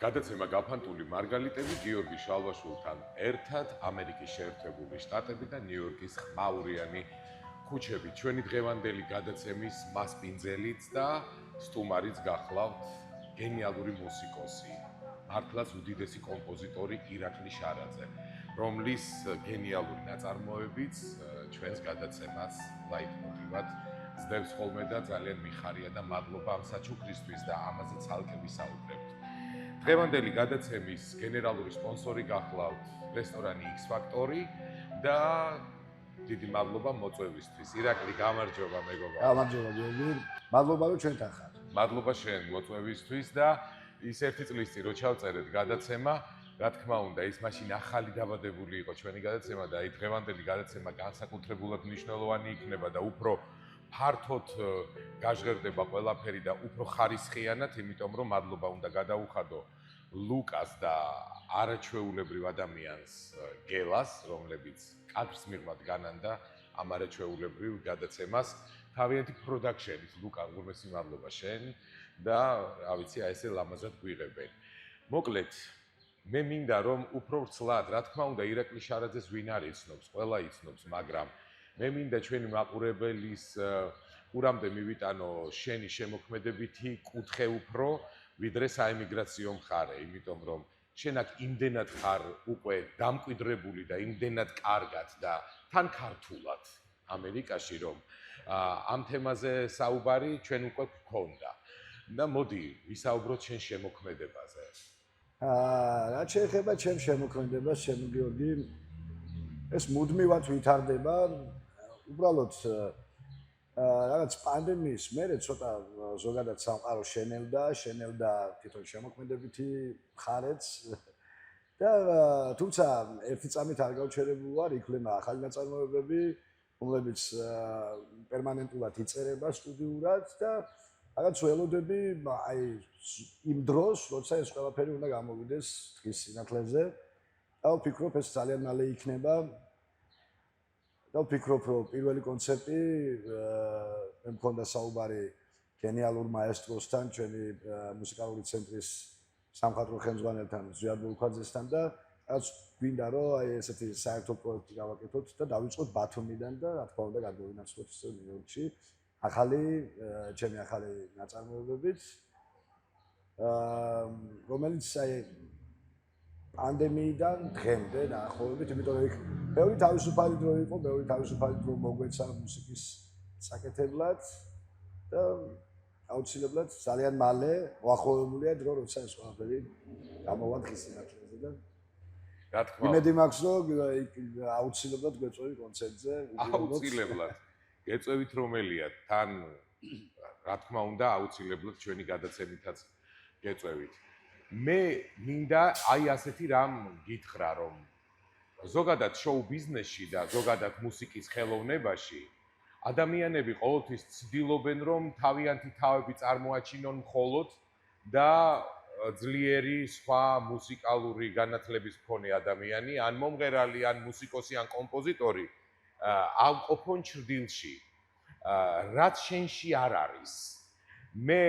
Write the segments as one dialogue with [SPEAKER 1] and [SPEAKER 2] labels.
[SPEAKER 1] გადაცემა გაფანტული მარგალიტები გიორგი შალვაშვილთან ერთად ამერიკის შეერთებული შტატები და ნიუ-იორკის ყმაურიანი ქუჩები. ჩვენი დღევანდელი გადაცემის მასპინძელიც და სტუმარიც გახლავთ გენიალური მუსიკოსი, მართლაც უდიდესი კომპოზიტორი ირაკლი შარაძე, რომლის გენიალური ნაწარმოებიც ჩვენს გადაცემას ლაიტმოტივად ზდებს ხოლმე და ძალიან მიხარია და მადლობა ამ საჩუქრისთვის და ამაზე ცალკე ვისაუბრებთ. დღევანდელი გადაცემის გენერალური სპონსორი გახლავთ რესტორანი X Factory და დიდი მადლობა მოწვევისთვის. ირაკლი, გამარჯობა მეგობარ.
[SPEAKER 2] გამარჯობა გიორგი. მადლობა რომ ჩვენთან ხარ.
[SPEAKER 1] მადლობა შენ მოწვევისთვის და ის ერთი წლის წინ რო ჩავწერეთ გადაცემა, რა თქმა უნდა, ის მაშინ ახალი დაბადებული იყო ჩვენი გადაცემა და აი დღევანდელი გადაცემა განსაკუთრებულად მნიშვნელოვანი იქნება და უფრო ფართოდ გაჟღერდება ყველაფერი და უფრო ხარისხიანად, იმიტომ რომ მადლობა უნდა გადაუხადო ლუკას და არაჩვეულებრივ ადამიანს გელას, რომლებიც კადრს მიღმად განანდა ამ არაჩვეულებრივ გადაცემას თავიანთი პროდაქშენის. ლუკა, უღრმესი მადლობა შენ და რა ვიცი, აი ესე ლამაზად გვიღებენ. მოკლედ, მე მინდა რომ უფრო ვრცლად, რა თქმა უნდა, ირაკლი შარაძეს ვინ არ იცნობს, ყველა იცნობს, მაგრამ მე მინდა ჩვენი მაყურებელის ყურამდე მივიტანო შენი შემოქმედებითი კუთხე უფრო, ვიდრე საემიგრაციო მხარე, იმიტომ რომ შენ აქ იმდენად ხარ უკვე დამკვიდრებული და იმდენად კარგად და თან ქართულად ამერიკაში, რომ ამ თემაზე საუბარი ჩვენ უკვე გქონდა. და მოდი, ვისაუბროთ შენ შემოქმედებაზე.
[SPEAKER 2] რაც შეეხება ჩემ შემოქმედებას, ჩემი გიორგი, ეს მუდმივად ვითარდება. უბრალოდ რაღაც პანდემიის მერე ცოტა ზოგადად სამყარო შენელდა თვითონ შემოქმედებითი მხარეც და თუმცა ერთი წამით არ გავჩერებული ვარ, იქნება ახალი ნაწარმოებები, რომლებიც პერმანენტულად იწერება სტუდიურად და რაღაც ველოდები აი იმ დროს, როცა ეს ყველაფერი უნდა გამოვიდეს დღის სინათლეზე და ვფიქრობ ეს ძალიან მალე იქნება. და ვფიქრობ, რომ პირველი კონცერტი მე მქონდა საუბარი გენიალურ მაესტროსთან, ჩვენი მუსიკალური ცენტრის სამხატვრო ხელმძღვანელთან, ზვიად ბულქვაძესთან და რაც გვინდა რომ აი ესეთი საერთო პროექტი გავაკეთოთ და დავიწყოთ ბათუმიდან და რა თქმა უნდა გადმოვინაცვლოთ ისე ნიუ-იორკში ჩემი ახალი ნაწარმოებებით, რომელიც აი პანდემიიდან დღემდე დაახლოებით, იმიტომ რომ იქ ბევრი თავისუფალი დრო იყო, ბევრი თავისუფალი დრო მოგვეცა მუსიკის საკეთებლად და აუცილებლად ძალიან მალე უახლოებულია დრო, როცა ეს ყველაფერი გამოვა დღის სინათლეზე და
[SPEAKER 1] რა თქმა უნდა,
[SPEAKER 2] იმედი მაქვს, რომ აუცილებლად გვეწვევი კონცერტზე.
[SPEAKER 1] აუცილებლად. გეწევით რომელია, თან რა თქმა უნდა, აუცილებლად ჩვენი გადაცემითაც გეწევით. მე მინდა აი ასეთი რამ გითხრა, რომ ზოგადად შოუ ბიზნესში და ზოგადად მუსიკის ხელოვნებაში ადამიანები ყოველთვის ცდილობენ, რომ თავიანთი თავები წარმოაჩინონ მხოლოდ და ძლიერი სხვა მუსიკალური განათლების მქონე ადამიანი, ან მომღერალი, ან მუსიკოსი, ან კომპოზიტორი ავყოფონ ჩრდილში. რაც შენში არ არის. მე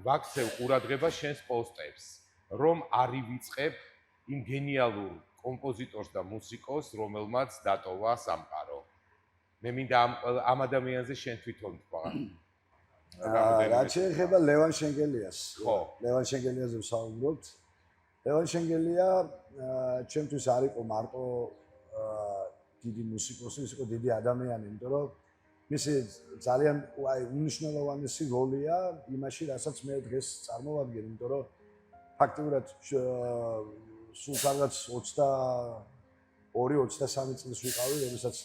[SPEAKER 1] ვაქცევ ყურადღებას შენს პოსტებს, რომ არ ივიწყებ იმ გენიალურ კომპოზიტორს და მუსიკოსს, რომელმაც დატოვა სამყარო. მე მინდა ამ ადამიანზე შენ თვითონ თქვა.
[SPEAKER 2] რაც შეეხება ლევან შენგელიას. ლევან შენგელიაზე ვსაუბრობთ. ლევან შენგელია ჩემთვის არ იყო მარტო დიდი მუსიკოსი, ის იყო დიდი ადამიანი, იმიტომ რომ მისი ძალიან უნიშნელოვანესი როლია იმაში, რასაც მე დღეს წარმოვადგენ, იმიტომ რომ ფაქტიურად სულ კარგად 22-23 წლის ვიყავი, როდესაც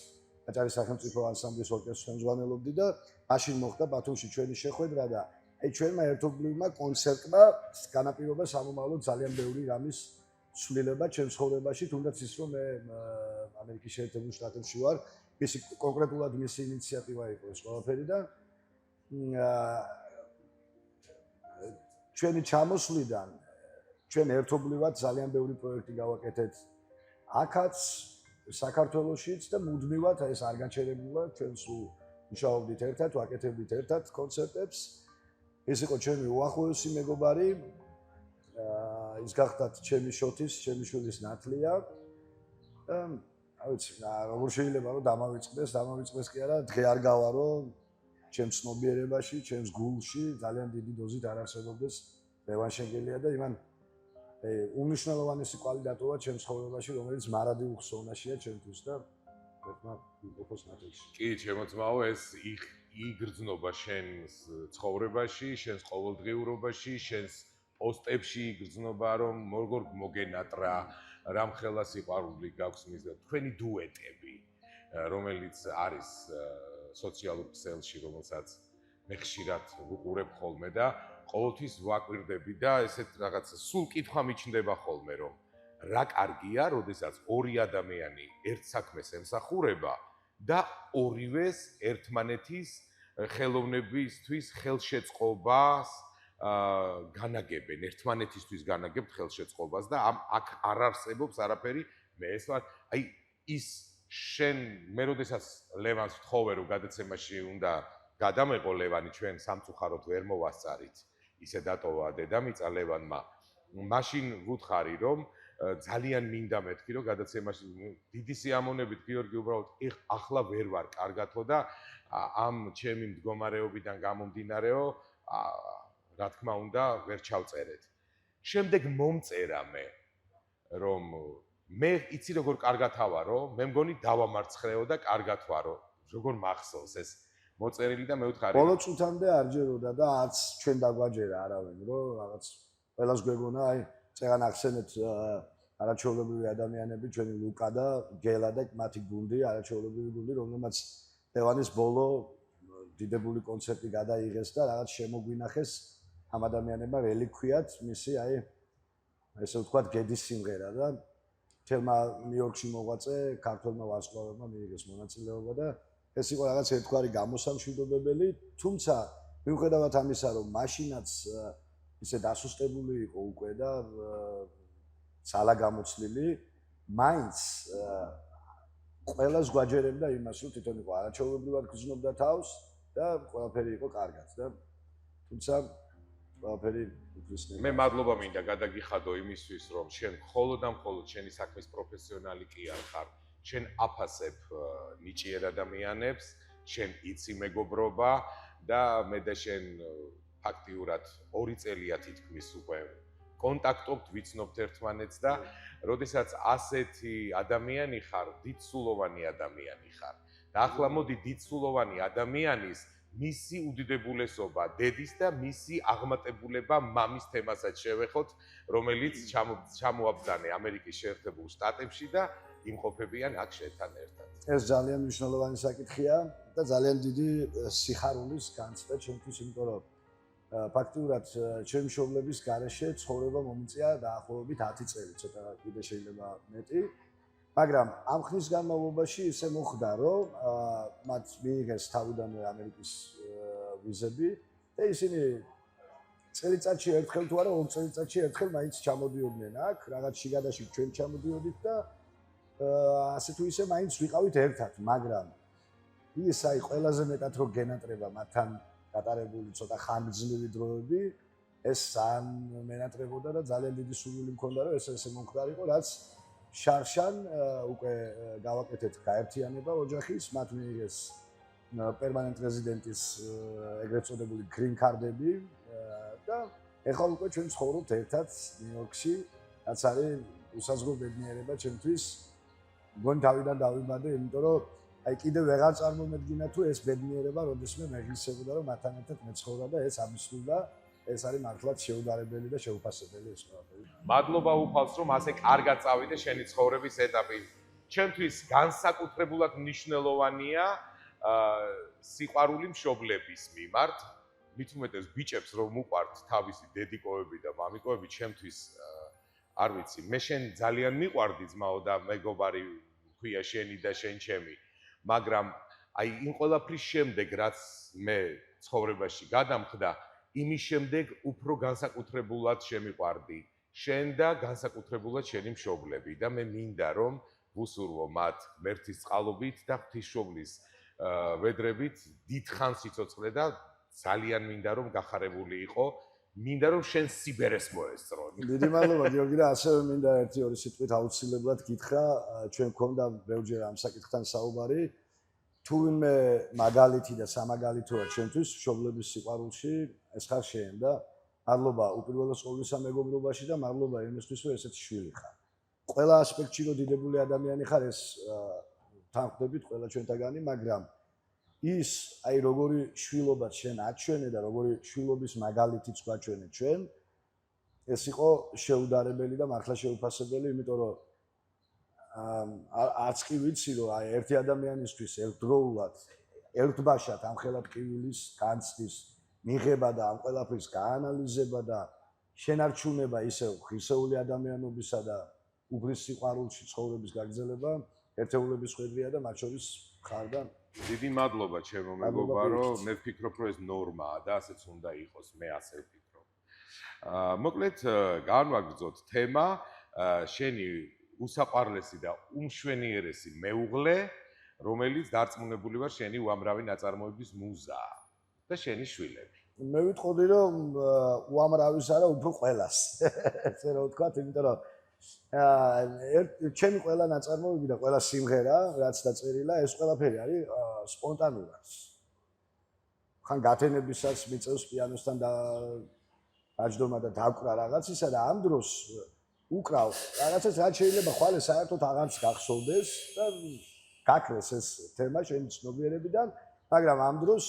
[SPEAKER 2] აჭარის სახელმწიფო ანსამბლის ორკესტრს ხელმძღვანელობდი და მაშინ მოხდა ბათუმში ჩვენი შეხვედრა და აი ჩვენმა ერთობლივმა კონცერტმა განაპირობა სამომავლოდ ძალიან ბევრი რამის ცვლილება ჩემს ცხოვრებაში, თუნდაც ის რომ მე ამერიკის შეერთებულ შტატებში ვარ, მისი კონკრეტულად მისი ინიციატივა იყო ეს ყველაფერი და ჩვენი ჩამოსვლიდან ჩვენ ერთობლივად ძალიან ბევრი პროექტი გავაკეთეთ აქაც საქართველოშიც და მუდმივად ეს არ გაჩერებულა, ჩვენ სულ მუშაობდით ერთად, ვაკეთებდით ერთად კონცერტებს ეს იყო ჩემი უახლოესი მეგობარი. ის გახდათ ჩემი შოთის, ჩემი შვილის ნათლია. რა ვიცი, როგორ შეიძლება რომ დამავიწყდეს კი არა, დღე არ გავარო ჩემს ცნობიერებაში, ჩემს გულში ძალიან დიდი დოზით არ არსებობდეს ლევან შენგელია და იმან უნიშნელოვანესი კვალიდატოა ჩემს ცხოვრებაში, რომელიც მარადი უხსოვნაშია ჩემთვის და ერთმა მოფოს ნათელში.
[SPEAKER 1] კი, ჩემო ძმაო, ეს იგრძნობა შენს ცხოვრებაში, შენს ყოველდღიურობაში, შენს პოსტებში იგრძნობა, რომ როგორ მოგენატრა, რამხელა სიყვარული გაქვს მის და თქვენი დუეტები, რომელიც არის სოციალურ ქსელში, რომელსაც მე ხშირად ვუყურებ ხოლმე და ყოველთვის ვაკვირდები და ესეთ რაღაც სულ კითხვა მიჩნდება ხოლმე, რომ რა კარგია, როდესაც ორი ადამიანი ერთ საქმეს ემსახურება და ორივეს ერთმანეთის ხელოვნებისთვის ხელშეწყობას განაგებენ, ერთმანეთისთვის განაგებთ ხელშეწყობას და აქ არ არსებობს არაფერი, მე ეს ვარ, აი ის შენ მე როდესაც ლევანს ვთხოვე რომ გადაცემაში უნდა გადამეყო ლევანი ჩვენ სამწუხაროდ ვერ მოვასწარით ისე დატოვა დედამიწა ლევანმა მაშინ ვუთხარი რომ ძალიან მინდა მეთქი რომ გადაცემაში დიდი სიამოვნებით გიორგი უბრალოდ ახლა ვერ ვარ კარგათო და ამ ჩემი მდგომარეობიდან გამომდინარეო რა თქმა უნდა ვერ ჩავწერეთ შემდეგ მომწერა მე რომ მე იცი როგორ კარგად ავარო, მე მგონი დავამარცხრეო და კარგად ვარო. როგორ მახსოვს ეს მოწერილი და მე ვთხარი.
[SPEAKER 2] ბოლო წუთამდე არ ჯეროდა და არც ჩვენ დაგვაჯერა არავინ, რომ რაღაც ყველას გვეგონა, აი, წეგან ახსენეთ არაჩვეულებრივი ადამიანები, ჩვენი ლუკა და გელა და მათი გუნდი, არაჩვეულებრივი გუნდი, რომელმაც ლევანის ბოლო დიდებული კონცერტი გადაიღეს და რაღაც შემოგვინახეს ამ ადამიანებმა რელიქვიად მისი, აი, ესე ვთქვათ, გედის სიმღერა და თელმა ნიუ-იორკში მოღვაწე ქართველმა ვარსკვლავებმა მიიღეს მონაწილეობა და ეს იყო რაღაც ერთგვარი გამოსამშვიდობებელი, თუმცა მიუხედავად ამისა, რომ მაშინაც ისე დასუსტებული იყო უკვე და ძალა გამოცლილი, მაინც ყველას გვაჯერებდა იმას, რომ თვითონ იყო არაჩვეულებრივად გრძნობდა თავს და ყველაფერი იყო კარგად და თუმცა ყველაფერი
[SPEAKER 1] მე მადლობა მინდა გადაგიხადო იმისთვის, რომ შენ მხოლოდ და მხოლოდ შენი საქმის პროფესიონალი კი არ ხარ. შენ აფასებ ნიჭიერ ადამიანებს, შენ იცი მეგობრობა და მე და შენ ფაქტიურად 2 წელია თითქმის უკვე კონტაქტობთ, ვიცნობთ ერთმანეთს და როდესაც ასეთი ადამიანი ხარ, დიდსულოვანი ადამიანი ხარ. და ახლა მოდი დიდსულოვანი ადამიანის მისი უდიდებულესობა დედის და მისი აღმატებულება მამის თემასაც შევეხოთ, რომელიც ჩამოაბრძანე ამერიკის შეერთებულ შტატებში და იმყოფებიან აქ შენთან ერთად.
[SPEAKER 2] ეს ძალიან მნიშვნელოვანი საკითხია და ძალიან დიდი სიხარულის განცდა ჩემთვის, იმიტომ რომ ფაქტიურად ჩემი მშობლების გარეშე ცხოვრება მომიწია დაახლოებით 10 წელი, ცოტა კიდე შეიძლება მეტი. მაგრამ ამ ხნის განმავლობაში ისე მოხდა, რომ მათ მიიღეს თავიდანვე ამერიკის ვიზები და ისინი წელიწადში ერთხელ თუ არა 2 წელიწადში ერთხელ მაინც ჩამოდიოდნენ აქ, რაღაც შიგადაში ჩვენ ჩამოდიოდით და ასე თუ ისე მაინც ვიყავით ერთად, მაგრამ ის აი ყველაზე მეტად რო გენატრება მათთან გატარებული ცოტა ხანგრძლივი დროები, ეს ძალიან მენატრებოდა და ძალიან დიდი სურვილი მქონდა, რომ ეს ესე მომხდარიყო, რაც შარშან უკვე გავაკეთეთ გაერთიანება ოჯახის, მათ მიიღეს პერმანენტ რეზიდენტის ეგრეთ წოდებული გრინ კარდები და ეხლა უკვე ჩვენ ცხოვრობთ ერთად ნიუ-იორკში, რაც არის უსაზღრო ბედნიერება ჩემთვის. მგონი თავიდან დავიბადე, იმიტომ რომ აი კიდევ ვეღარ წარმომედგინა თუ ეს ბედნიერება როდესმე მეღისებოდა, რომ მათთან ერთად მეცხოვრა და ეს ამისულდა. ეს არის მართლაც შეუდარებელი და შეუფასებელი ეს ყველაფერი.
[SPEAKER 1] მადლობა უფალს, რომ ასე კარგად წავიდე შენი ცხოვრების ეტაპი. ჩემთვის განსაკუთრებულად მნიშვნელოვანია სიყვარული მშობლების მიმართ. მით უმეტეს ბიჭებს რომ უყვართ თავისი დედიკოები და მამიკოები, ჩემთვის არ ვიცი, მე შენ ძალიან მიყვარდი ძმაო და მეგობარი ვქვია შენი და შენ ჩემი. მაგრამ აი იმ ყველაფრის შემდეგ, რაც მე ცხოვრებაში გადამხდა, იმის შემდეგ უფრო განსაკუთრებულად შემიყვარდი შენ და განსაკუთრებულად შენი მშობლები და მე მინდა რომ ვუსურვო მათ ღმერთის წყალობით და ღვთისმშობლის ვედრებით დიდხანს სიცოცხლე და ძალიან მინდა რომ გახარებული იყო, მინდა რომ შენ სიბერეს მოესწრო.
[SPEAKER 2] დიდი მადლობა გიორგი და ასევე მინდა 1-2 სიტყვით აუცილებლად გითხრა, ჩვენ გქონდა ბევრჯერ ამ საკითხთან საუბარი. თუ ვინმე მაგალითი და სამაგალითოა ჩვენთვის მშობლების სიყვარულში, ეს ხარ შენ და მადლობა უპირველეს ყოვლისა მეგობრობაში და მადლობა იმისთვის, რომ ესეთი შვილი ხარ. ყველა ასპექტში რო დიდებული ადამიანი ხარ, ეს თანხდებით ყველა ჩვენთაგანი, მაგრამ ის აი როგორი შვილობაც შენ აჩვენე და როგორი შვილობის მაგალითიც გვაჩვენე ჩვენ, ეს იყო შეუდარებელი და მართლა შეუფასებელი, იმიტომ რომ არც კი ვიცი რომ აი ერთი ადამიანისთვის ერთდროულად ერთბაშად ამხელად კივილის განცდის მიღება და ამ ყველაფრის გაანალიზება და შენარჩუნება ისევ ღირსეული ადამიანობისა და უბრის სიყვარულში ცხოვრების გაგრძელება ერთეულების ხვედრია და მათ შორის ხარ და
[SPEAKER 1] დიდი მადლობა ჩემო მეგობარო, მე ვფიქრობ რომ ეს ნორმაა და ასეც უნდა იყოს, მე ასე ვფიქრობ. მოკლედ განვაგრძოთ თემა, შენი უსაყვარლესი და უმშვენიერესი მეუღლე, რომელიც დარწმუნებული ვარ შენი უამრავი ნაწარმოების მუზაა და შენი შვილები.
[SPEAKER 2] მე ვიტყოდი რომ უამრავის არა, უფრო ყველას. ესე რა ვთქვა, იმიტომ რომ ჩემი ყველა ნაწარმოები და ყველა სიმღერა, რაც დაწერილა, ეს ყველაფერი არის სპონტანურად. ხან გათენებისაც მიწევს პიანოსთან და დაждომა და დაკვრა რაღაცისა და ამ დროს უკრავ რაღაცას რაც შეიძლება ხვალე საერთოდ აღარც გახსოვდეს და გაქრეს ეს თემა შენი ცნობიერებიდან, მაგრამ ამ დროს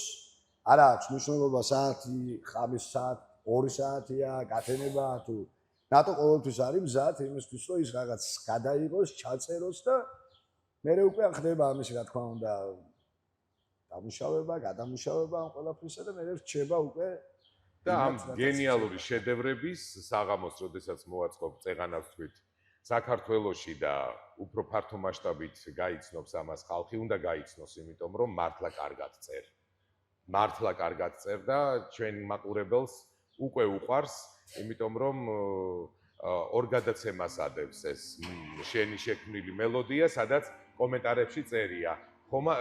[SPEAKER 2] არა აქვს მნიშვნელობა საათი, ხამის საათი, 2 საათია, გათენებაა თუ რატო ყოველთვის არის მზად იმისთვის რომ ის რაღაც გადაიღოს, ჩაწეროს და მერე უკვე ხდება ამისი რა თქმა უნდა დამუშავება, გადამუშავება ამ ყველაფრისა და მერე რჩება უკვე
[SPEAKER 1] და ამ გენიალური შედევრების საღამოს, როდესაც მოვაწყობ წეღანას თქვით, საქართველოში და უფრო ფართო მასშტაბით გაიცნობს ამას ხალხი, უნდა გაიცნოს, იმიტომ რომ მართლა კარგად წერ. მართლა კარგად წერ და ჩვენ მაყურებელს უკვე უყვარს, იმიტომ რომ ორ გადაცემას ადევს ეს შენი შექმნილი მელოდია, სადაც კომენტარებში წერია. ხომა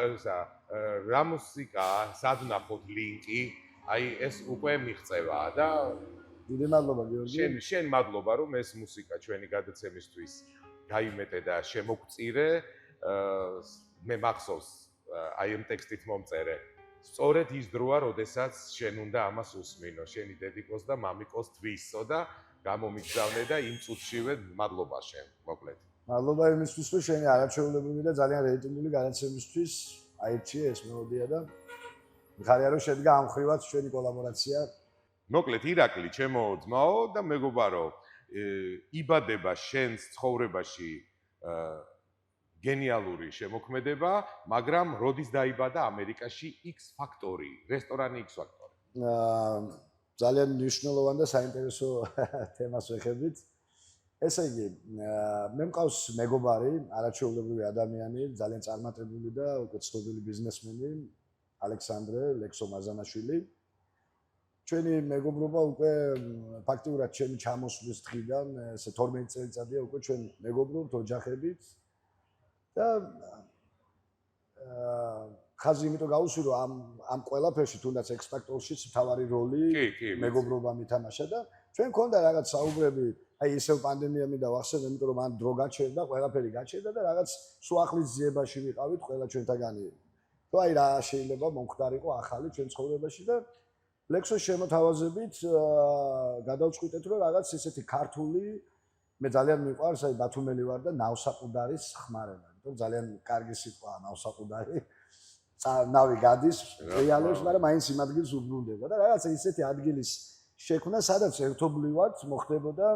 [SPEAKER 1] რა მუსიკაა, სად ვნახოთ ლინკი, აი ეს უკვე მიღწევაა და
[SPEAKER 2] დიდი მადლობა გიორგი.
[SPEAKER 1] შენ მადლობა რომ ეს მუსიკა ჩვენი გადაცემისთვის გაიმეტე და შემოგწირე. მე მახსოვს აი ამ ტექსტით მომწერე. სწორედ ის დროა, როდესაც შენ უნდა ამას უსმინო, შენი დედიკოს და მამიკოს თვისო და გამომიგზავნე და იმ წუთშივე მადლობა შენ, მოკლედ.
[SPEAKER 2] მადლობა იმისთვის, რომ შენი არაჩვეულებრივი და ძალიან რეიტინგული გადაცემისთვის აირჩიე ეს მელოდია და მიხარია რომ შედგა ამ ხრივაც ჩვენი კოლაბორაცია.
[SPEAKER 1] მოკლედ ირაკლი, ჩემო ძმაო და მეგობარო, იბადება შენს ცხოვრებაში გენიალური შემოქმედება, მაგრამ როდის დაიბადა ამერიკაში X Factory, რესტორანი X Factory?
[SPEAKER 2] ძალიან მნიშვნელოვანი და საინტერესო თემას ვეხებით. ესე იგი, მე მყავს მეგობარი, არაჩვეულებრივი ადამიანი, ძალიან წარმატებული და უკვე ცნობილი ბიზნესმენი, ალექსანდრე ლექსო მაზანაშვილი. ჩვენი მეგობრობა უკვე ფაქტიურად ჩემი ჩამოსვლის დღიდან, ესე 12 წელიწადია უკვე ჩვენ მეგობრობთ ოჯახებით. და ხაზი იმიტომ გავუსვი რომ ამ ყველაფერში თუნდაც X Factor-ში მთავარი როლი მეგობრობამ ითამაშა და ჩვენ მქონდა რაღაც საუბრები, აი ისევ პანდემია მინდა ვახსენო, იმიტომ რომ მან დრო გაჩერდა, ყველაფერი გაჩერდა და რაღაც სუახლის ძიებაში ვიყავით ყველა ჩვენთაგანი. თუ აი რა შეიძლება მომხდარიყო ახალი ჩვენ ცხოვრებაში და ლექსოს შემოთავაზებით გადავწყვიტეთ რომ რაღაც ესეთი ქართული მე ძალიან მიყვარს, აი ბათუმელი ვარ და ნავსაყუდარის ხმარება. იმიტომ ძალიან კარგი სიტყვაა ნავსაყუდარი. ნავი გადის, რეალებს, მაგრამ მაინც იმ ადგილს უბრუნდება და რაღაცა ისეთი ადგილის შექმნა, სადაც ერთობლივად მოხდებოდა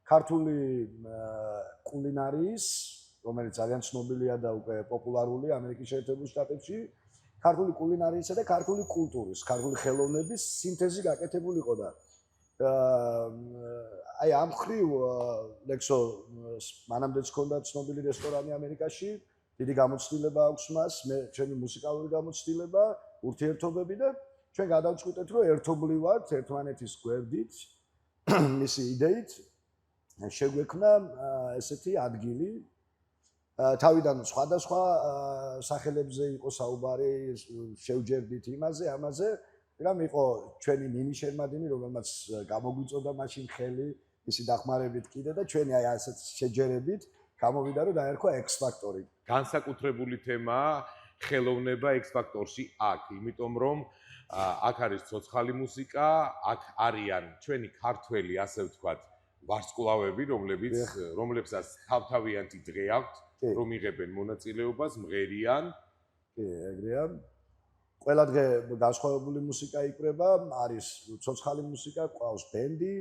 [SPEAKER 2] ქართული კულინარიის, რომელიც ძალიან ცნობილია და უკვე პოპულარული ამერიკის შეერთებულ შტატებში, ქართული კულინარიისა და ქართული კულტურის, ქართული ხელოვნების სინთეზი გაკეთებული იყო და აი ამ ხრივ ლექსო მანამდეც ჰქონდა ცნობილი რესტორანი ამერიკაში, დიდი გამოცდილება აქვს მას, მე ჩემი მუსიკალური გამოცდილება, ურთიერთობები და ჩვენ გადავწყვიტეთ, რომ ერთობლივად ერთმანეთის გვერდით, მისი იდეით შეგვექმნა ესეთი ადგილი. თავიდან სხვადასხვა სახელებზე იყო საუბარი, შევჯერდით იმაზე, ამაზე, რამ იყო ჩვენი ნინი შერმადინი, რომელმაც გამოგვიწოდა მაშინ ხელი, ისი დახმარებით კიდე და ჩვენი აი ასეთ შეჯერებით გამოვიდა რომ დაერქვა X Factor-ი.
[SPEAKER 1] განსაკუთრებული თემაა ხელოვნება X Factor-ში აქ, იმიტომ რომ აქ არის ცოცხალი მუსიკა, აქ არიან ჩვენი ქართველი, ასე ვთქვათ, ვარსკვლავები, რომლებსაც თავთავიანთი დღე აქვთ, რომ იღებენ მონაწილეობას, მღერიან.
[SPEAKER 2] კი, ეგრეა. ყველა დღე განსხვავებული მუსიკა იკვრება, არის ცოცხალი მუსიკა, ყავს ბენდი,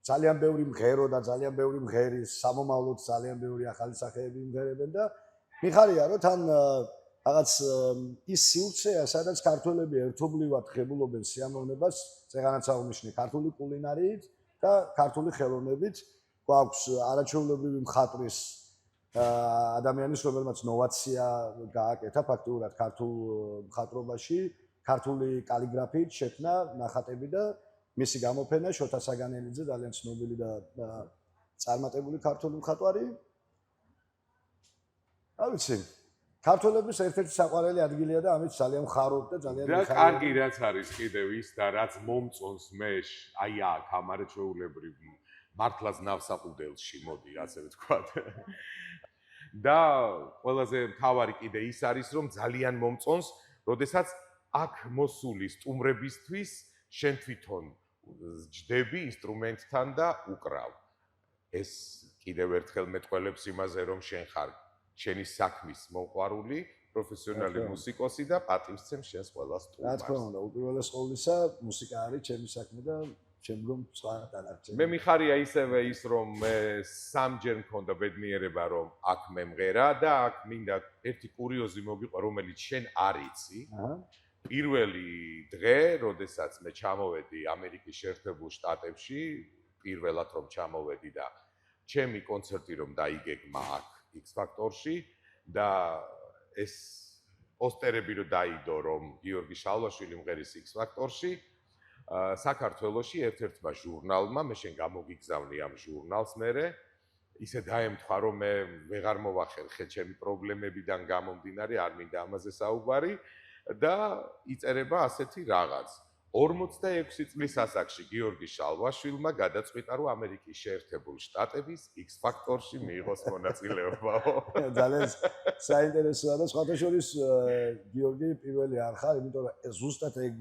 [SPEAKER 2] ძალიან ბევრი მღერო და ძალიან ბევრი მღერის, სამომავლოდ ძალიან ბევრი ახალი სახეები მღერებენ და მიხარია რომ თან რაღაც ის სივრცეა, სადაც ქართველები ერთობლივად ღებულობენ სიამოვნებას, წეგანაც აღნიშნე ქართული კულინარიით და ქართული ხელოვნებით, გვაქვს არაჩვეულებრივი მხატვრის ადამიანის, რომელმაც ნოვაცია გააკეთა ფაქტიურად ქართულ მხატვრობაში, ქართული კალიგრაფიით შექმნა ნახატები და მისი გამოფენა შოთა საგანელიძე ძალიან ცნობილი და წარმატებული ქართული მხატვარი. რა ვიცი, ქართველების ერთ-ერთი საყვარელი ადგილია და ამით ძალიან ვხარობ და ძალიან
[SPEAKER 1] და კარგი რაც არის კიდევ ის და რაც მომწონს მე აი აქ ამ არაჩვეულებრივ მართლაც ნავსაყუდელში მოდი ასე ვთქვათ. და ყველაზე მთავარი კიდე ის არის რომ ძალიან მომწონს, როდესაც აქ მოსული სტუმრებისთვის შენ თვითონ ჯდები ინსტრუმენტთან და უკრავ. ეს კიდევ ერთხელ მეტყველებს იმაზე რომ შენ ხარ შენი საქმის მოყვარული, პროფესიონალი მუსიკოსი და პატივსცემ შენს ყველა სტუმარს.
[SPEAKER 2] რა თქმა უნდა, უპირველეს ყოვლისა, მუსიკა არის ჩემი საქმე და შემდგომ სხვა დანარჩენი.
[SPEAKER 1] მე მიხარია ისევე ის რომ მე სამჯერ მქონდა ბედნიერება რომ აქ მე მღერა და აქ მინდა ერთი კურიოზი მოგიყვა რომელიც შენ არ იცი. პირველი დღე, როდესაც მე ჩამოვედი ამერიკის შეერთებულ შტატებში, პირველად რომ ჩამოვედი და ჩემი კონცერტი რომ დაიგეგმა აქ X Factor-ში და ეს პოსტერები რომ დაიდო რომ გიორგი შალვაშვილი მღერის X Factor-ში საქართველოში ერთ-ერთმა ჟურნალმა მე შენ გამოგიგზავნი ამ ჟურნალს მერე ისე დაემთხვა რომ მე ვეღარ მოვახერხე ჩემი პრობლემებიდან გამომდინარე არ მინდა ამაზე საუბარი და იწერება ასეთი რაღაც 46 წლის ასაკში გიორგი შალვაშვილმა გადაწყვიტა რომ ამერიკის შეერთებულ შტატების X Factor-ში მიიღოს მონაწილეობაო.
[SPEAKER 2] ძალიან საინტერესოა და სხვათა შორის გიორგი პირველი არ ხარ, იმიტომ რომ ზუსტად ეგ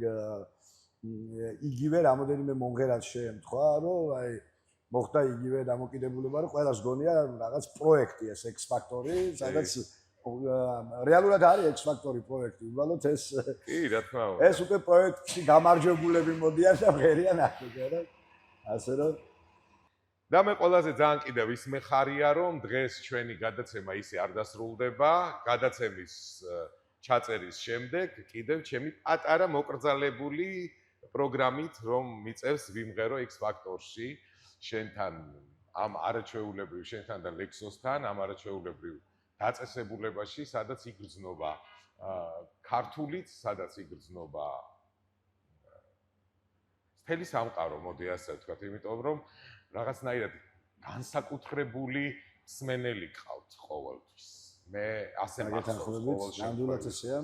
[SPEAKER 2] იგივე რამოდენიმე მომღერალს შეემთხვა, რომ აი მოხდა იგივე დამოკიდებულება, რომ ყველას გონია რაღაც პროექტი ეს X Factor-ი, სადაც რეალურად არის X Factor-ი პროექტი, უბრალოდ ეს
[SPEAKER 1] კი, რა თქმა უნდა.
[SPEAKER 2] ეს უკვე პროექტში გამარჯვებულები მოდიან და ღერიან ახლა, რა. ასე რომ
[SPEAKER 1] და მე ყველაზე ძალიან კიდევ ის მეხარია, რომ დღეს ჩვენი გადაცემა ისე არ დასრულდება, გადაცემის ჩაწერის შემდეგ კიდევ ჩემი პატარა მოკრძალებული პროგრამით, რომ მიწევს ვიმღერო X Factor-ში შენთან ამ არაჩვეულებრივ შენთან და ლექსოსთან ამ არაჩვეულებრივ დაწესებულებაში, სადაც იგრძნობა ქართულით, სადაც იგრძნობა მთელი სამყარო, მოდი ასე ვთქვათ, იმიტომ რომ რაღაცნაირად განსაკუთრებული მსმენელი ყავთ ყოველთვის. მე ასე მახსოვს
[SPEAKER 2] ნამდვილად ესეა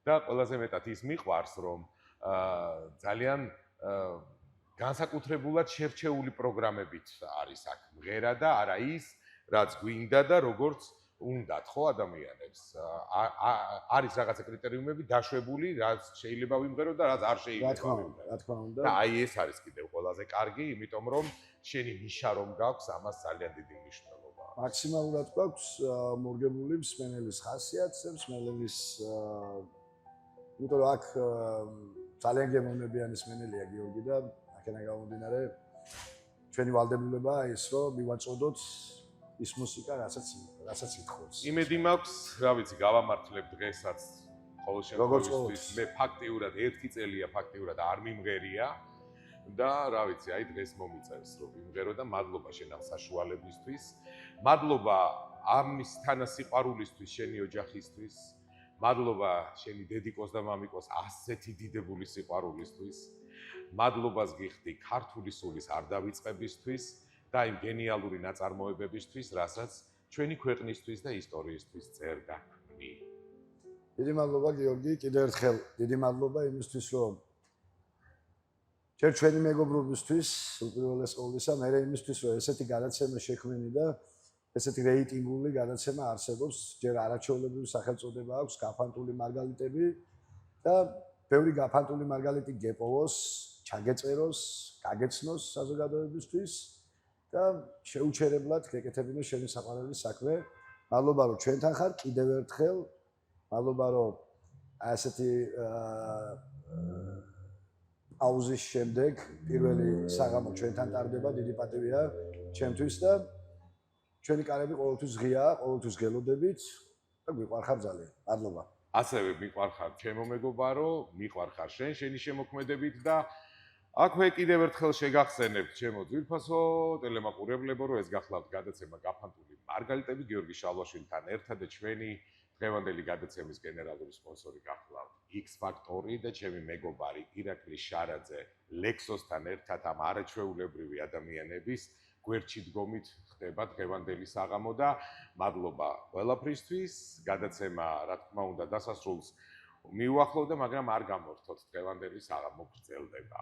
[SPEAKER 1] და ყველაზე მეტად ის მიყვარს, რომ ძალიან განსაკუთრებულად შერჩეული პროგრამებით არის აქ მღერა და არა ის, რაც გვინდა და როგორც უნდათ ხო ადამიანებს. არის რაღაცა კრიტერიუმები დაშვებული, რაც შეიძლება ვიმღერო და რაც არ შეიძლება ვიმღერო.
[SPEAKER 2] რა თქმა უნდა.
[SPEAKER 1] და აი ეს არის კიდევ ყველაზე კარგი, იმიტომ რომ შენი ნიშა რომ გაქვს, ამას ძალიან დიდი მნიშვნელობა აქვს.
[SPEAKER 2] მაქსიმალურად გვაქვს მორგებული მსმენელის ხასიათზე, მსმენელის იმიტომ რომ აქ ძალიან გემოვნებიანი მსმენელია გიორგი და აქედან გამომდინარე ჩვენი ვალდებულებაა ის, რომ მივაწოდოთ ის მუსიკა, რასაც ითხოვს.
[SPEAKER 1] იმედი მაქვს, რა ვიცი, გავამართლებ დღესაც ყოველ შემთხვევაში მე ფაქტიურად 1 წელია ფაქტიურად არ მიმღერია და რა ვიცი, აი დღეს მომიწევს რომ ვიმღერო და მადლობა შენ ამ საშუალებისთვის. მადლობა ამის თანასიყვარულისთვის შენი ოჯახისთვის. მადლობა შენი დედიკოს და მამიკოს ასეთი დიდებული სიყვარულისთვის. მადლობას გიხდი ქართული სულის არ დავიწყებისთვის და იმ გენიალური ნაწარმოებებისთვის, რასაც ჩვენი ქვეყნისთვის და ისტორიისთვის წერდა ქმნი.
[SPEAKER 2] დიდი მადლობა გიორგი, კიდევ ერთხელ დიდი მადლობა იმისთვის, რომ ჯერ ჩვენი მეგობრობისთვის, უპირველეს ყოვლისა, მე იმისთვის, რომ ესეთი გადაცემა შექმნილი და ესეთი რეიტინგული გადაცემა არსებობს, ჯერ არაჩვეულებრივი სახელწოდება აქვს, გაფანტული მარგალიტები და ბევრი გაფანტული მარგალიტი გეპოვოს, ჩაგეწეროს, გაგეცნოს საზოგადოებისთვის და შეუჩერებლად გეკეთებინოს შენი საყვარელი საქმე. მადლობა რომ ჩვენთან ხარ კიდევ ერთხელ. მადლობა რომ ასეთი აუზის შემდეგ პირველი საღამო ჩვენთან ტარდება, დიდი პატივია ჩემთვის და ჩვენი კარები ყოველთვის ღიაა, ყოველთვის გელოდებით და გვიყვარხარ ძალიან. მადლობა.
[SPEAKER 1] ასევე მიყვარხარ ჩემო მეგობარო, მიყვარხარ შენი შემოქმედებით და აქვე კიდევ ერთხელ შეგახსენებთ ჩემო ძვირფასო ტელემაყურებლებო, რომ ეს გახლავთ გადაცემა გაფანტული მარგალიტები გიორგი შალვაშვილთან ერთად და ჩვენი დღევანდელი გადაცემის გენერალური სპონსორი გახლავთ X Factory და ჩემი მეგობარი ირაკლი შარაძე Lexos-თან ერთად ამ არაჩვეულებრივი ადამიანების გვერდში დგომით ხდება დღევანდელი საღამო და მადლობა ყველაფრისთვის. გადაცემა, რა თქმა უნდა, დასასრულს მიუახლოვდა, მაგრამ არ გამორთოთ დღევანდელი საღამო გრძელდება.